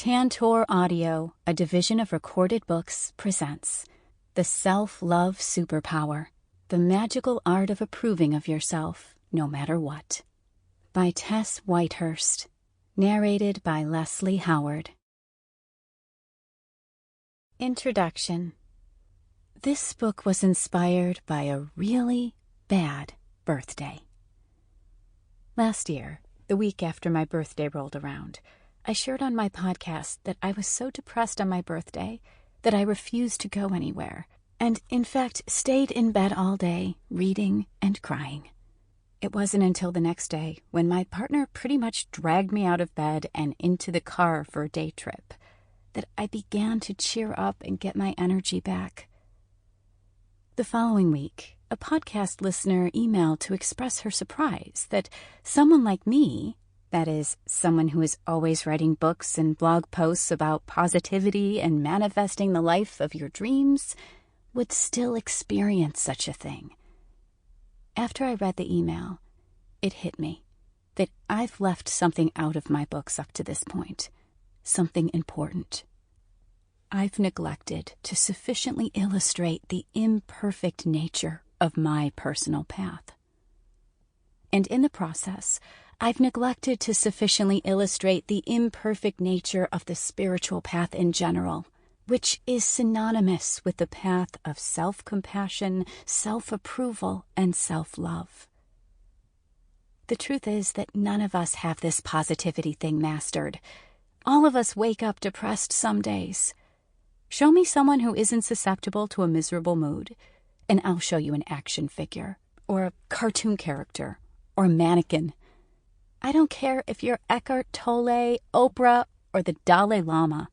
Tantor Audio, a division of Recorded Books, presents The Self-Love Superpower, the magical art of approving of yourself, no matter what. By Tess Whitehurst. Narrated by Leslie Howard. Introduction. This book was inspired by a really bad birthday. Last year, the week after my birthday rolled around, I shared on my podcast that I was so depressed on my birthday that I refused to go anywhere, and in fact stayed in bed all day, reading and crying. It wasn't until the next day, when my partner pretty much dragged me out of bed and into the car for a day trip, that I began to cheer up and get my energy back. The following week, a podcast listener emailed to express her surprise that someone like me, that is, someone who is always writing books and blog posts about positivity and manifesting the life of your dreams, would still experience such a thing. After I read the email, it hit me that I've left something out of my books up to this point, something important. I've neglected to sufficiently illustrate the imperfect nature of my personal path. And in the process, I've neglected to sufficiently illustrate the imperfect nature of the spiritual path in general, which is synonymous with the path of self-compassion, self-approval, and self-love. The truth is that none of us have this positivity thing mastered. All of us wake up depressed some days. Show me someone who isn't susceptible to a miserable mood, and I'll show you an action figure, or a cartoon character, or a mannequin. I don't care if you're Eckhart Tolle, Oprah, or the Dalai Lama.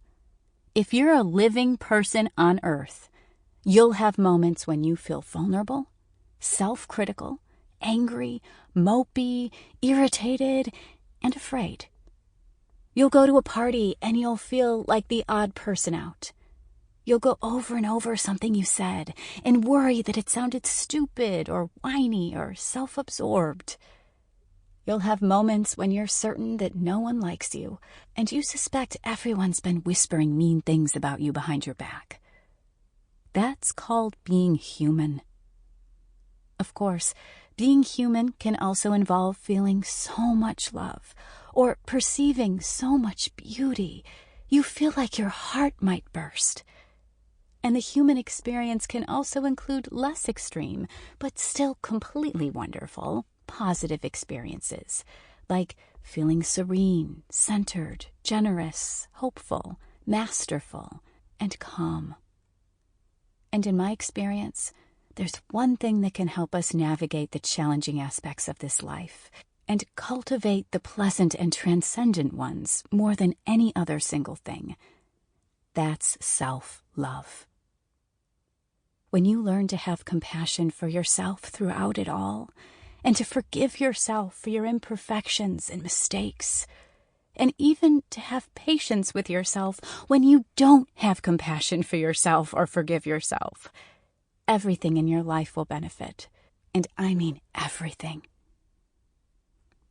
If you're a living person on Earth, you'll have moments when you feel vulnerable, self-critical, angry, mopey, irritated, and afraid. You'll go to a party and you'll feel like the odd person out. You'll go over and over something you said and worry that it sounded stupid or whiny or self-absorbed. You'll have moments when you're certain that no one likes you, and you suspect everyone's been whispering mean things about you behind your back. That's called being human. Of course, being human can also involve feeling so much love, or perceiving so much beauty, you feel like your heart might burst. And the human experience can also include less extreme, but still completely wonderful, positive experiences, like feeling serene, centered, generous, hopeful, masterful, and calm. And in my experience, there's one thing that can help us navigate the challenging aspects of this life and cultivate the pleasant and transcendent ones more than any other single thing. That's self-love. When you learn to have compassion for yourself throughout it all, and to forgive yourself for your imperfections and mistakes, and even to have patience with yourself when you don't have compassion for yourself or forgive yourself, everything in your life will benefit, and I mean everything.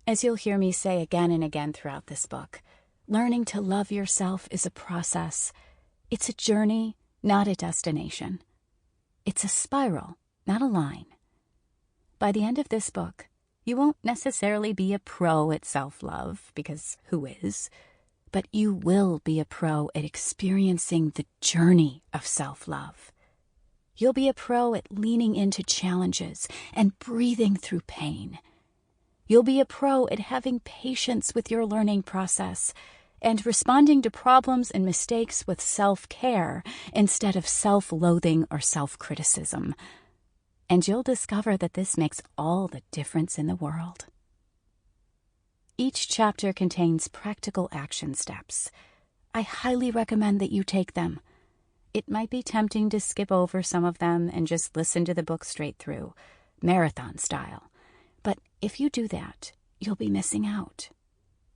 As you'll hear me say again and again throughout this book, learning to love yourself is a process. It's a journey, not a destination. It's a spiral, not a line. By the end of this book, you won't necessarily be a pro at self-love, because who is? But you will be a pro at experiencing the journey of self-love. You'll be a pro at leaning into challenges and breathing through pain. You'll be a pro at having patience with your learning process and responding to problems and mistakes with self-care instead of self-loathing or self-criticism. And you'll discover that this makes all the difference in the world. Each chapter contains practical action steps. I highly recommend that you take them. It might be tempting to skip over some of them and just listen to the book straight through, marathon style. But if you do that, you'll be missing out.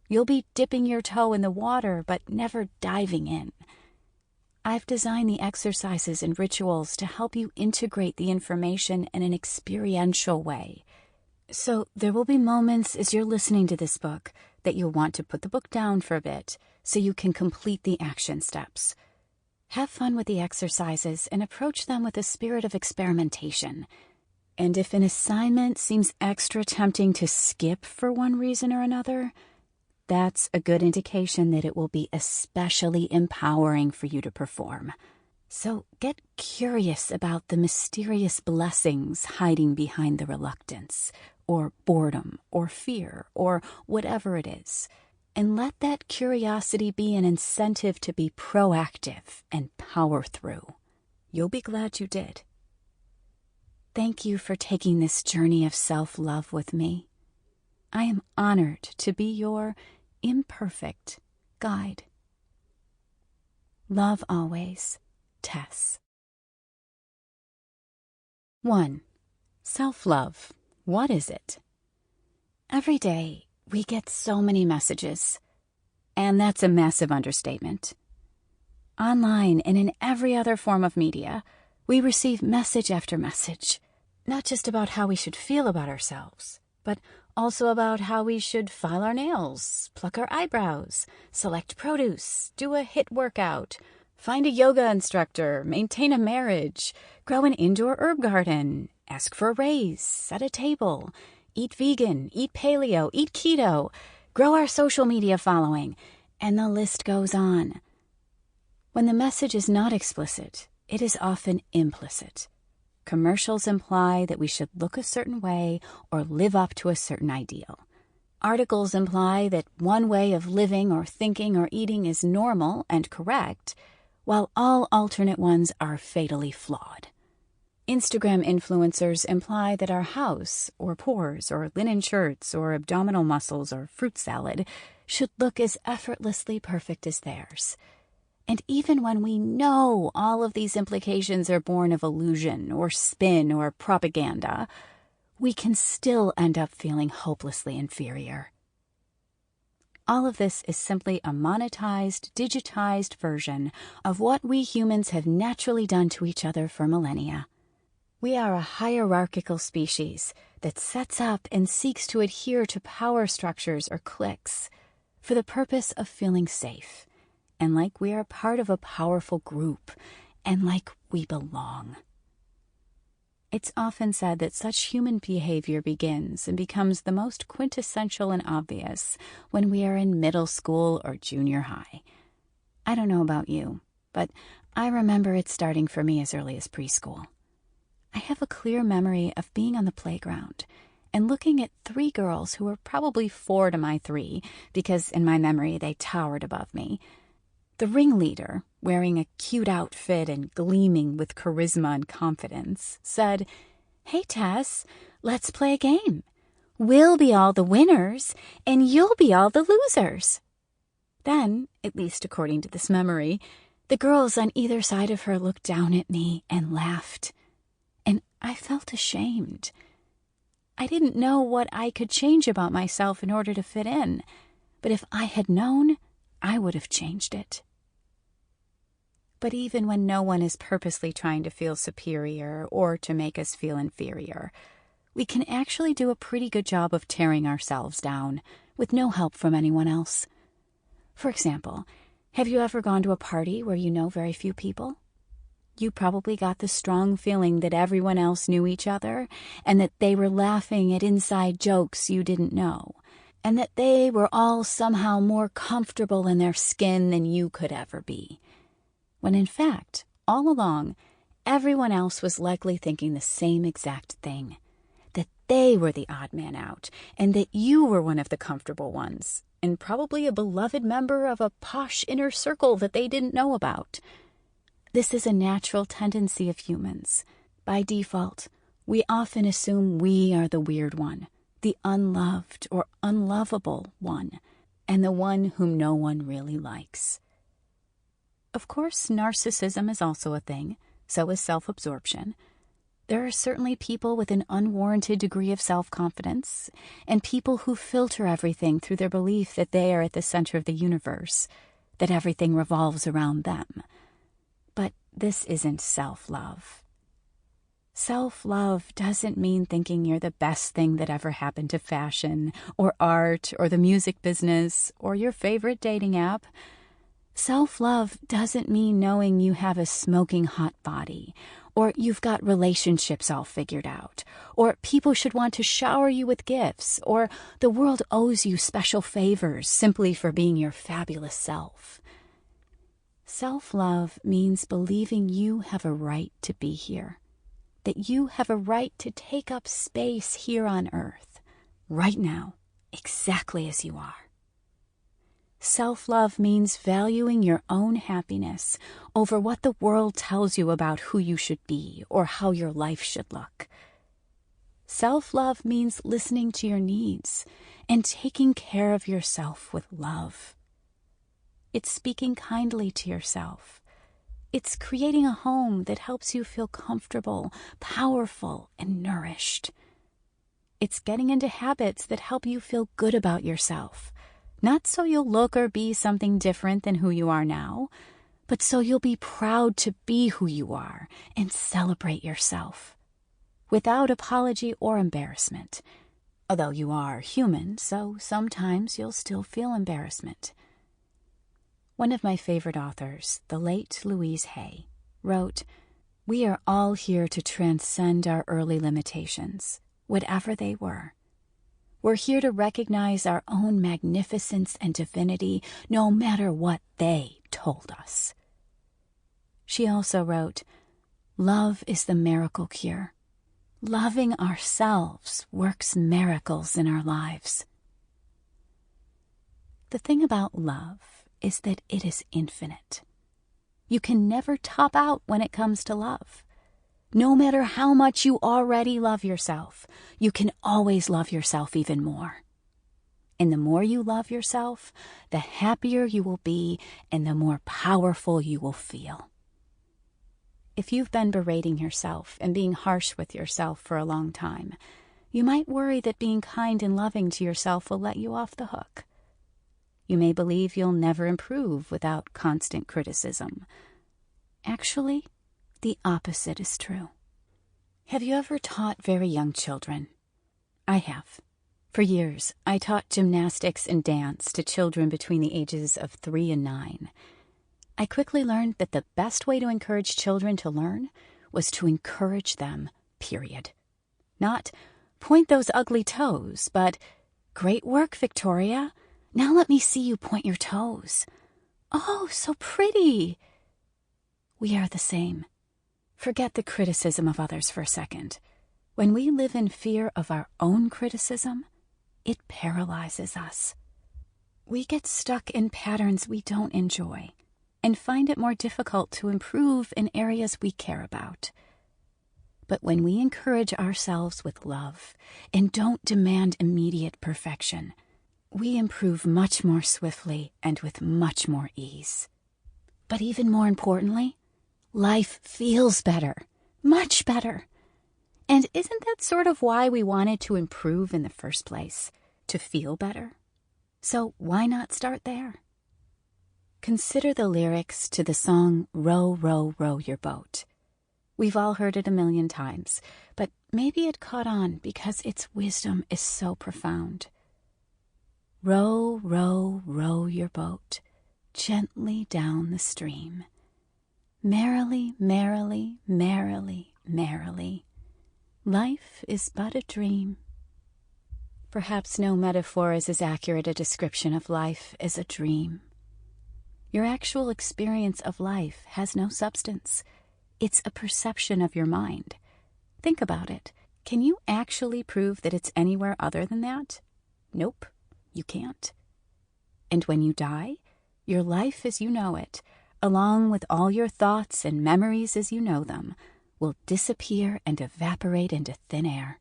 You'll be dipping your toe in the water, but never diving in. I've designed the exercises and rituals to help you integrate the information in an experiential way. So there will be moments as you're listening to this book that you'll want to put the book down for a bit so you can complete the action steps. Have fun with the exercises and approach them with a spirit of experimentation. And if an assignment seems extra tempting to skip for one reason or another, that's a good indication that it will be especially empowering for you to perform. So get curious about the mysterious blessings hiding behind the reluctance, or boredom, or fear, or whatever it is. And let that curiosity be an incentive to be proactive and power through. You'll be glad you did. Thank you for taking this journey of self-love with me. I am honored to be your imperfect guide. Love always, Tess. 1. Self-love. What is it? Every day, we get so many messages, and that's a massive understatement. Online and in every other form of media, we receive message after message, not just about how we should feel about ourselves, but also about how we should file our nails, pluck our eyebrows, select produce, do a HIIT workout, find a yoga instructor, maintain a marriage, grow an indoor herb garden, ask for a raise, set a table, eat vegan, eat paleo, eat keto, grow our social media following, and the list goes on. When the message is not explicit, it is often implicit. Commercials imply that we should look a certain way or live up to a certain ideal. Articles imply that one way of living or thinking or eating is normal and correct, while all alternate ones are fatally flawed. Instagram influencers imply that our house, or pores, or linen shirts, or abdominal muscles, or fruit salad should look as effortlessly perfect as theirs. And even when we know all of these implications are born of illusion, or spin, or propaganda, we can still end up feeling hopelessly inferior. All of this is simply a monetized, digitized version of what we humans have naturally done to each other for millennia. We are a hierarchical species that sets up and seeks to adhere to power structures or cliques for the purpose of feeling safe, and like we are part of a powerful group, and like we belong. It's often said that such human behavior begins and becomes the most quintessential and obvious when we are in middle school or junior high. I don't know about you, but I remember it starting for me as early as preschool. I have a clear memory of being on the playground and looking at 3 girls who were probably 4 to my 3, because in my memory they towered above me. The ringleader, wearing a cute outfit and gleaming with charisma and confidence, said, "Hey, Tess, let's play a game. We'll be all the winners, and you'll be all the losers." Then, at least according to this memory, the girls on either side of her looked down at me and laughed, and I felt ashamed. I didn't know what I could change about myself in order to fit in, but if I had known, I would have changed it. But even when no one is purposely trying to feel superior or to make us feel inferior, we can actually do a pretty good job of tearing ourselves down with no help from anyone else. For example, have you ever gone to a party where you know very few people? You probably got the strong feeling that everyone else knew each other and that they were laughing at inside jokes you didn't know, and that they were all somehow more comfortable in their skin than you could ever be. When in fact, all along, everyone else was likely thinking the same exact thing, that they were the odd man out, and that you were one of the comfortable ones, and probably a beloved member of a posh inner circle that they didn't know about. This is a natural tendency of humans. By default, we often assume we are the weird one, the unloved or unlovable one, and the one whom no one really likes. Of course, narcissism is also a thing, so is self-absorption. There are certainly people with an unwarranted degree of self-confidence, and people who filter everything through their belief that they are at the center of the universe, that everything revolves around them. But this isn't self-love. Self-love doesn't mean thinking you're the best thing that ever happened to fashion, or art, or the music business, or your favorite dating app. Self-love doesn't mean knowing you have a smoking hot body, or you've got relationships all figured out, or people should want to shower you with gifts, or the world owes you special favors simply for being your fabulous self. Self-love means believing you have a right to be here, that you have a right to take up space here on Earth, right now, exactly as you are. Self-love means valuing your own happiness over what the world tells you about who you should be or how your life should look. Self-love means listening to your needs and taking care of yourself with love. It's speaking kindly to yourself. It's creating a home that helps you feel comfortable, powerful, and nourished. It's getting into habits that help you feel good about yourself. Not so you'll look or be something different than who you are now, but so you'll be proud to be who you are and celebrate yourself, without apology or embarrassment. Although you are human, so sometimes you'll still feel embarrassment. One of my favorite authors, the late Louise Hay, wrote, "We are all here to transcend our early limitations, whatever they were. We're here to recognize our own magnificence and divinity, no matter what they told us." She also wrote, "Love is the miracle cure. Loving ourselves works miracles in our lives." The thing about love is that it is infinite. You can never top out when it comes to love. No matter how much you already love yourself, you can always love yourself even more. And the more you love yourself, the happier you will be and the more powerful you will feel. If you've been berating yourself and being harsh with yourself for a long time, you might worry that being kind and loving to yourself will let you off the hook. You may believe you'll never improve without constant criticism. Actually, the opposite is true. Have you ever taught very young children? I have. For years, I taught gymnastics and dance to children between the ages of 3 and 9. I quickly learned that the best way to encourage children to learn was to encourage them, period. Not, "Point those ugly toes," but, "Great work, Victoria. Now let me see you point your toes. Oh, so pretty." We are the same. Forget the criticism of others for a second. When we live in fear of our own criticism, it paralyzes us. We get stuck in patterns we don't enjoy and find it more difficult to improve in areas we care about. But when we encourage ourselves with love and don't demand immediate perfection, we improve much more swiftly and with much more ease. But even more importantly, life feels better, much better. And isn't that sort of why we wanted to improve in the first place, to feel better? So why not start there? Consider the lyrics to the song "Row, Row, Row Your Boat." We've all heard it a million times, but maybe it caught on because its wisdom is so profound. Row, row, row your boat gently down the stream. Merrily, merrily, merrily, merrily. Life is but a dream. Perhaps no metaphor is as accurate a description of life as a dream. Your actual experience of life has no substance. It's a perception of your mind. Think about it. Can you actually prove that it's anywhere other than that? Nope, you can't. And when you die, your life as you know it, along with all your thoughts and memories as you know them, will disappear and evaporate into thin air.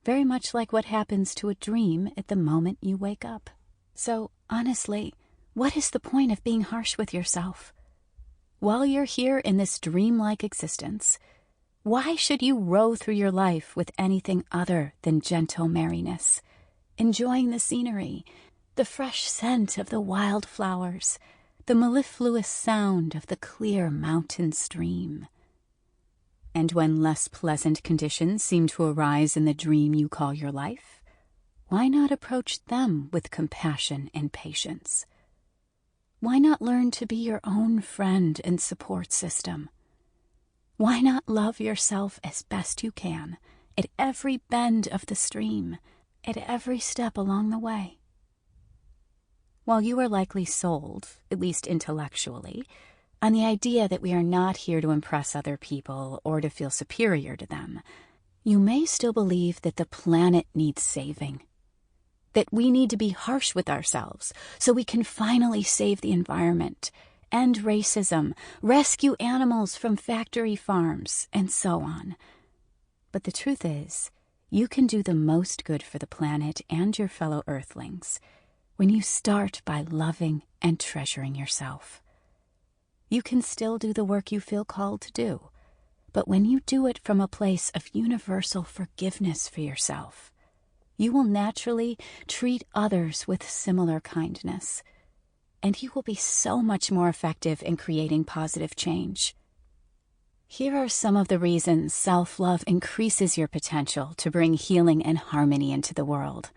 Very much like what happens to a dream at the moment you wake up. So, honestly, what is the point of being harsh with yourself? While you're here in this dreamlike existence, why should you row through your life with anything other than gentle merriness, enjoying the scenery, the fresh scent of the wild flowers, the mellifluous sound of the clear mountain stream? And when less pleasant conditions seem to arise in the dream you call your life, why not approach them with compassion and patience? Why not learn to be your own friend and support system? Why not love yourself as best you can at every bend of the stream, at every step along the way? While you are likely sold, at least intellectually, on the idea that we are not here to impress other people or to feel superior to them, you may still believe that the planet needs saving, that we need to be harsh with ourselves so we can finally save the environment, end racism, rescue animals from factory farms, and so on. But the truth is, you can do the most good for the planet and your fellow Earthlings when you start by loving and treasuring yourself. You can still do the work you feel called to do, but when you do it from a place of universal forgiveness for yourself, you will naturally treat others with similar kindness, and you will be so much more effective in creating positive change. Here are some of the reasons self-love increases your potential to bring healing and harmony into the world.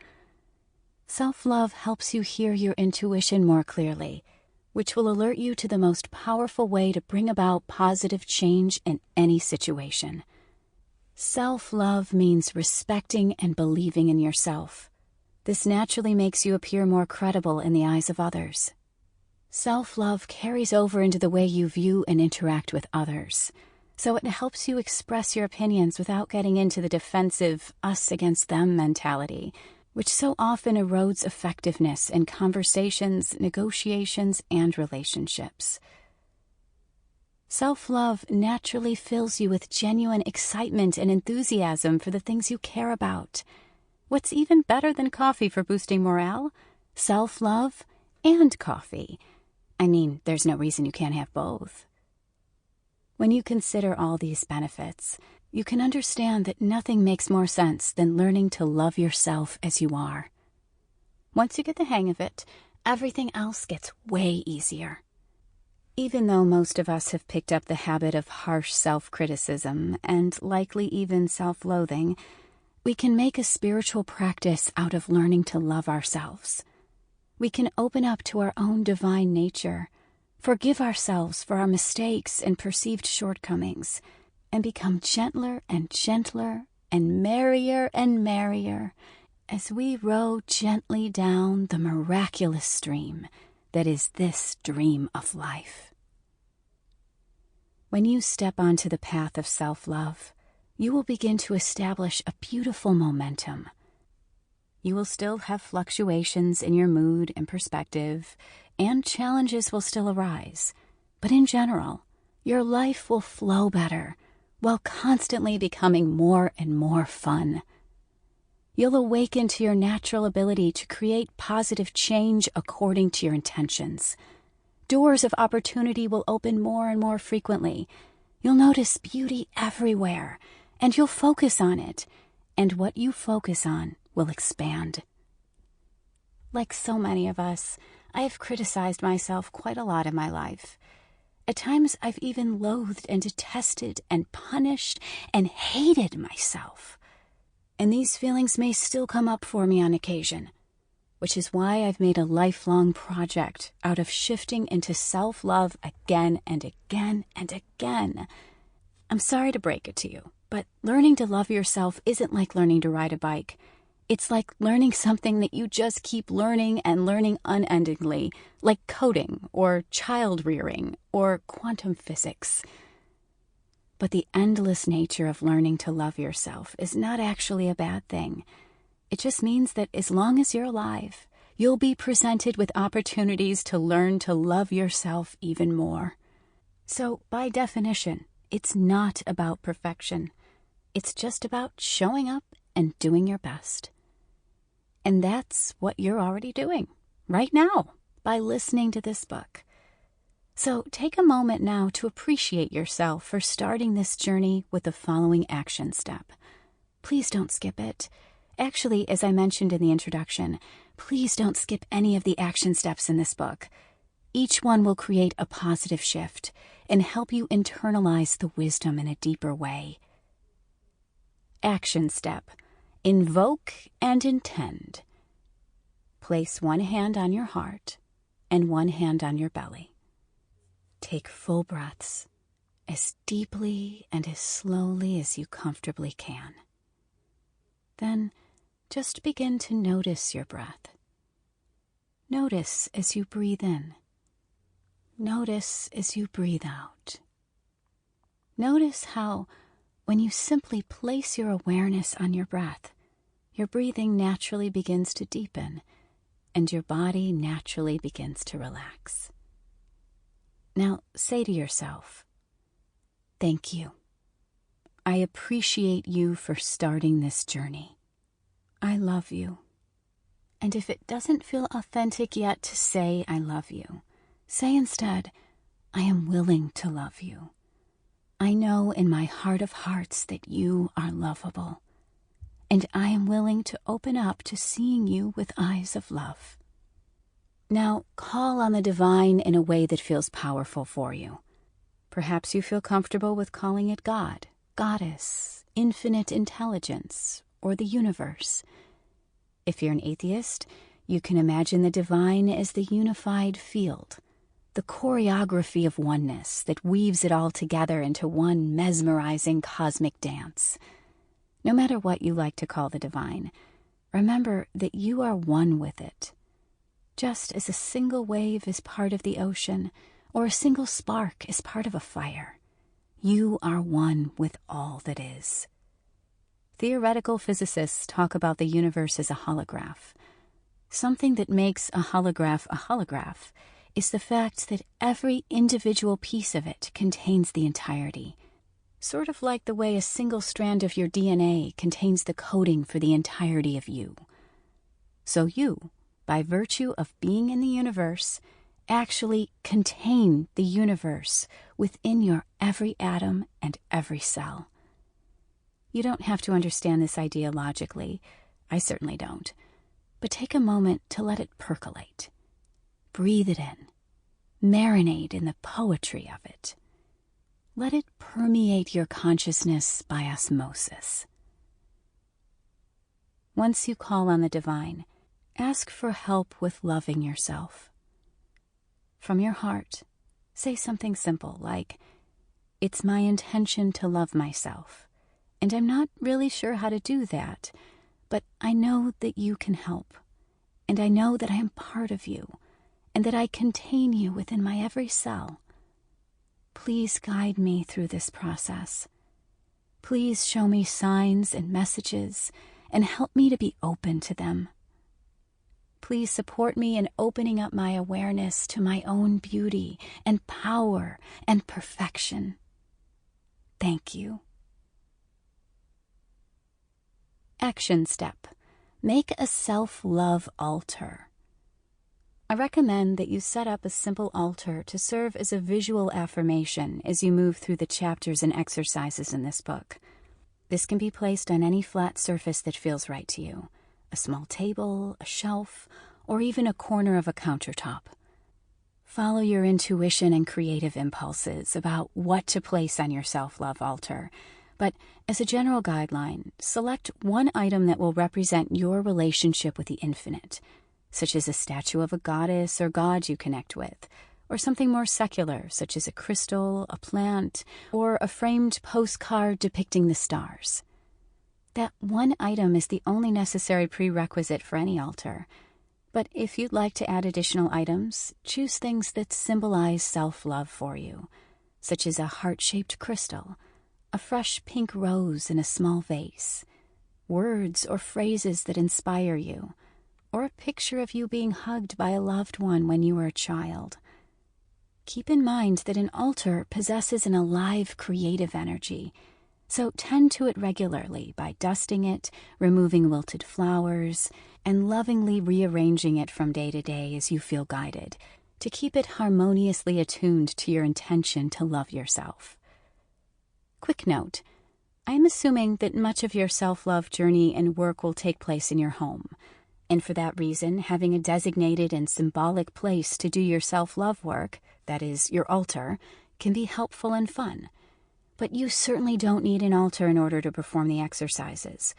Self-love helps you hear your intuition more clearly, which will alert you to the most powerful way to bring about positive change in any situation. Self-love means respecting and believing in yourself. This naturally makes you appear more credible in the eyes of others. Self-love carries over into the way you view and interact with others, so it helps you express your opinions without getting into the defensive us against them mentality, which so often erodes effectiveness in conversations, negotiations, and relationships. Self-love naturally fills you with genuine excitement and enthusiasm for the things you care about. What's even better than coffee for boosting morale? Self-love and coffee. I mean, there's no reason you can't have both. When you consider all these benefits, you can understand that nothing makes more sense than learning to love yourself as you are. Once you get the hang of it, everything else gets way easier. Even though most of us have picked up the habit of harsh self-criticism and likely even self-loathing, we can make a spiritual practice out of learning to love ourselves. We can open up to our own divine nature, forgive ourselves for our mistakes and perceived shortcomings, and become gentler and gentler and merrier as we row gently down the miraculous stream that is this dream of life. When you step onto the path of self-love, you will begin to establish a beautiful momentum. You will still have fluctuations in your mood and perspective, and challenges will still arise, but in general, your life will flow better, while constantly becoming more and more fun. You'll awaken to your natural ability to create positive change according to your intentions. Doors of opportunity will open more and more frequently. You'll notice beauty everywhere, and you'll focus on it, and what you focus on will expand. Like so many of us, I have criticized myself quite a lot in my life. At times, I've even loathed and detested and punished and hated myself. And these feelings may still come up for me on occasion, which is why I've made a lifelong project out of shifting into self-love again and again and again. I'm sorry to break it to you, but learning to love yourself isn't like learning to ride a bike. It's like learning something that you just keep learning and learning unendingly, like coding or child rearing or quantum physics. But the endless nature of learning to love yourself is not actually a bad thing. It just means that as long as you're alive, you'll be presented with opportunities to learn to love yourself even more. So, by definition, it's not about perfection. It's just about showing up and doing your best. And that's what you're already doing right now by listening to this book. So take a moment now to appreciate yourself for starting this journey with the following action step. Please don't skip it. Actually, as I mentioned in the introduction, please don't skip any of the action steps in this book. each one will create a positive shift and help you internalize the wisdom in a deeper way. Action step: invoke and intend. Place one hand on your heart and one hand on your belly. Take full breaths, as deeply and as slowly as you comfortably can. Then just begin to notice your breath. Notice as you breathe in. Notice as you breathe out. Notice how, when you simply place your awareness on your breath, your breathing naturally begins to deepen and your body naturally begins to relax. Now say to yourself, "Thank you. I appreciate you for starting this journey. I love you." And if it doesn't feel authentic yet to say "I love you," say instead, "I am willing to love you. I know in my heart of hearts that you are lovable, and I am willing to open up to seeing you with eyes of love." Now call on the divine in a way that feels powerful for you. Perhaps you feel comfortable with calling it God, Goddess, infinite intelligence, or the universe. If you're an atheist, you can imagine the divine as the unified field, the choreography of oneness that weaves it all together into one mesmerizing cosmic dance. No matter what you like to call the divine, remember that you are one with it. Just as a single wave is part of the ocean, or a single spark is part of a fire, you are one with all that is. Theoretical physicists talk about the universe as a holograph. Something that makes a holograph is the fact that every individual piece of it contains the entirety. Sort of like the way a single strand of your DNA contains the coding for the entirety of you. So you, by virtue of being in the universe, actually contain the universe within your every atom and every cell. You don't have to understand this idea logically. I certainly don't. But take a moment to let it percolate. Breathe it in. Marinate in the poetry of it. Let it permeate your consciousness by osmosis. Once you call on the divine, ask for help with loving yourself. From your heart, say something simple like, "It's my intention to love myself, and I'm not really sure how to do that, but I know that you can help, and I know that I am part of you, and that I contain you within my every cell. Please guide me through this process. Please show me signs and messages, and help me to be open to them. Please support me in opening up my awareness to my own beauty and power and perfection. Thank you." Action step: make a self-love altar. I recommend that you set up a simple altar to serve as a visual affirmation as you move through the chapters and exercises in this book. This can be placed on any flat surface that feels right to you: a small table, a shelf, or even a corner of a countertop. Follow your intuition and creative impulses about what to place on your self-love altar, but as a general guideline, select one item that will represent your relationship with the infinite, such as a statue of a goddess or god you connect with, or something more secular, such as a crystal, a plant, or a framed postcard depicting the stars. That one item is the only necessary prerequisite for any altar. But if you'd like to add additional items, choose things that symbolize self-love for you, such as a heart-shaped crystal, a fresh pink rose in a small vase, words or phrases that inspire you, or a picture of you being hugged by a loved one when you were a child. Keep in mind that an altar possesses an alive, creative energy, so tend to it regularly by dusting it, removing wilted flowers, and lovingly rearranging it from day to day as you feel guided, to keep it harmoniously attuned to your intention to love yourself. Quick note: I am assuming that much of your self-love journey and work will take place in your home. And for that reason, having a designated and symbolic place to do your self-love work, that is, your altar, can be helpful and fun. But you certainly don't need an altar in order to perform the exercises.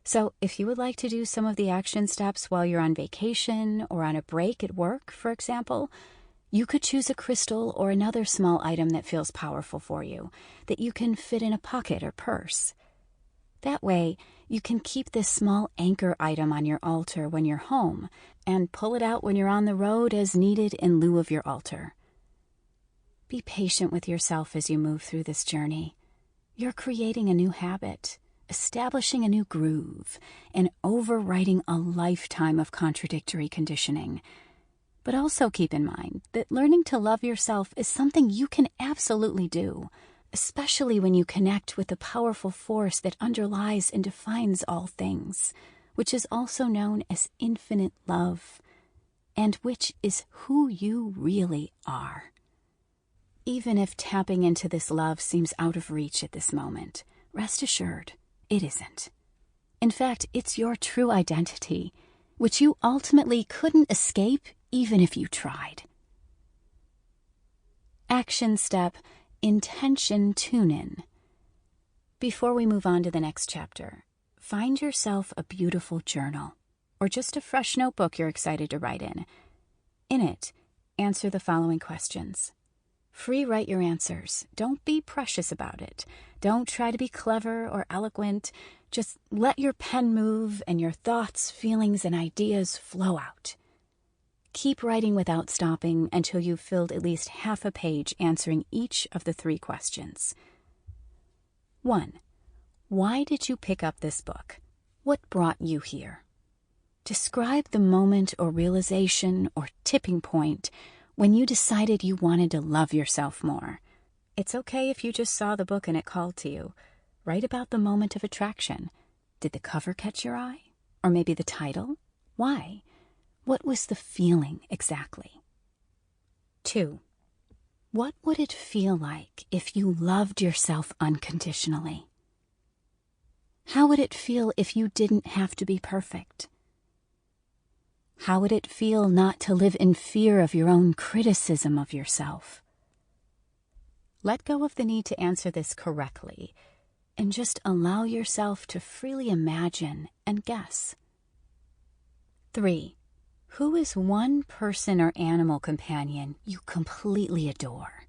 So if you would like to do some of the action steps while you're on vacation or on a break at work, for example, you could choose a crystal or another small item that feels powerful for you, that you can fit in a pocket or purse. That way, you can keep this small anchor item on your altar when you're home and pull it out when you're on the road as needed in lieu of your altar. Be patient with yourself as you move through this journey. You're creating a new habit, establishing a new groove, and overwriting a lifetime of contradictory conditioning. But also keep in mind that learning to love yourself is something you can absolutely do, especially when you connect with the powerful force that underlies and defines all things, which is also known as infinite love, and which is who you really are. Even if tapping into this love seems out of reach at this moment, rest assured, it isn't. In fact, it's your true identity, which you ultimately couldn't escape even if you tried. Action step: intention tune-in. Before we move on to the next chapter, find yourself a beautiful journal, or just a fresh notebook you're excited to write in. In it, answer the following questions. Free write your answers. Don't be precious about it. Don't try to be clever or eloquent. Just let your pen move and your thoughts, feelings, and ideas flow out. Keep writing without stopping until you've filled at least half a page answering each of the 3 questions. 1. Why did you pick up this book? What brought you here? Describe the moment or realization or tipping point when you decided you wanted to love yourself more. It's okay if you just saw the book and it called to you. Write about the moment of attraction. Did the cover catch your eye? Or maybe the title? Why? What was the feeling exactly? 2. What would it feel like if you loved yourself unconditionally? How would it feel if you didn't have to be perfect? How would it feel not to live in fear of your own criticism of yourself? Let go of the need to answer this correctly and just allow yourself to freely imagine and guess. 3. Who is one person or animal companion you completely adore?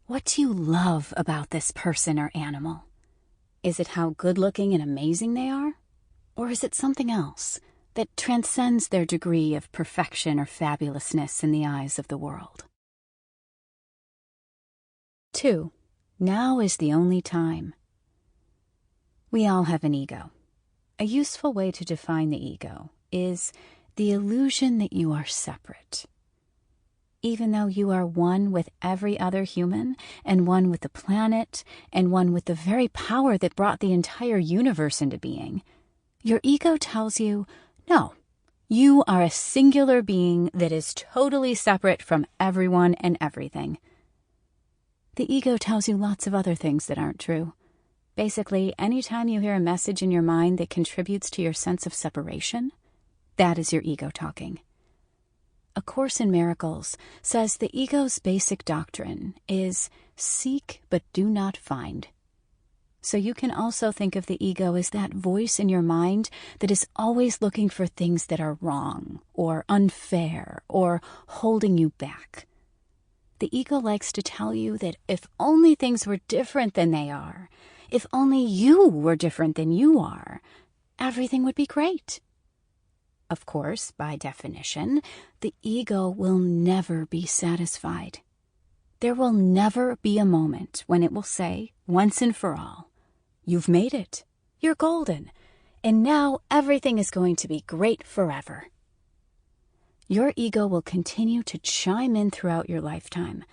What do you love about this person or animal? Is it how good-looking and amazing they are? Or is it something else that transcends their degree of perfection or fabulousness in the eyes of the world? 2. Now is the only time. We all have an ego. A useful way to define the ego is the illusion that you are separate. Even though you are one with every other human, and one with the planet, and one with the very power that brought the entire universe into being, your ego tells you, no, you are a singular being that is totally separate from everyone and everything. The ego tells you lots of other things that aren't true. Basically, anytime you hear a message in your mind that contributes to your sense of separation, that is your ego talking. A Course in Miracles says the ego's basic doctrine is seek but do not find. So you can also think of the ego as that voice in your mind that is always looking for things that are wrong or unfair or holding you back. The ego likes to tell you that if only things were different than they are, if only you were different than you are, everything would be great. Of course, by definition, the ego will never be satisfied. There will never be a moment when it will say, once and for all, you've made it, you're golden, and now everything is going to be great forever. Your ego will continue to chime in throughout your lifetime,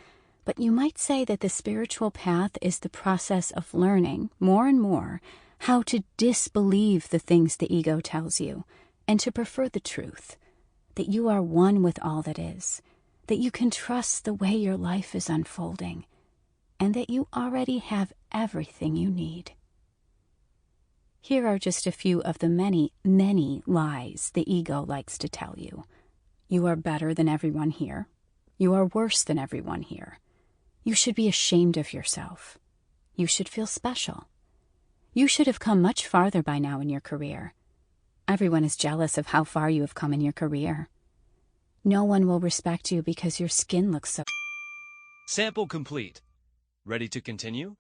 but you might say that the spiritual path is the process of learning, more and more, how to disbelieve the things the ego tells you, and to prefer the truth, that you are one with all that is, that you can trust the way your life is unfolding, and that you already have everything you need. Here are just a few of the many, many lies the ego likes to tell you. You are better than everyone here. You are worse than everyone here. You should be ashamed of yourself. You should feel special. You should have come much farther by now in your career. Everyone is jealous of how far you have come in your career. No one will respect you because your skin looks so... Sample complete. Ready to continue?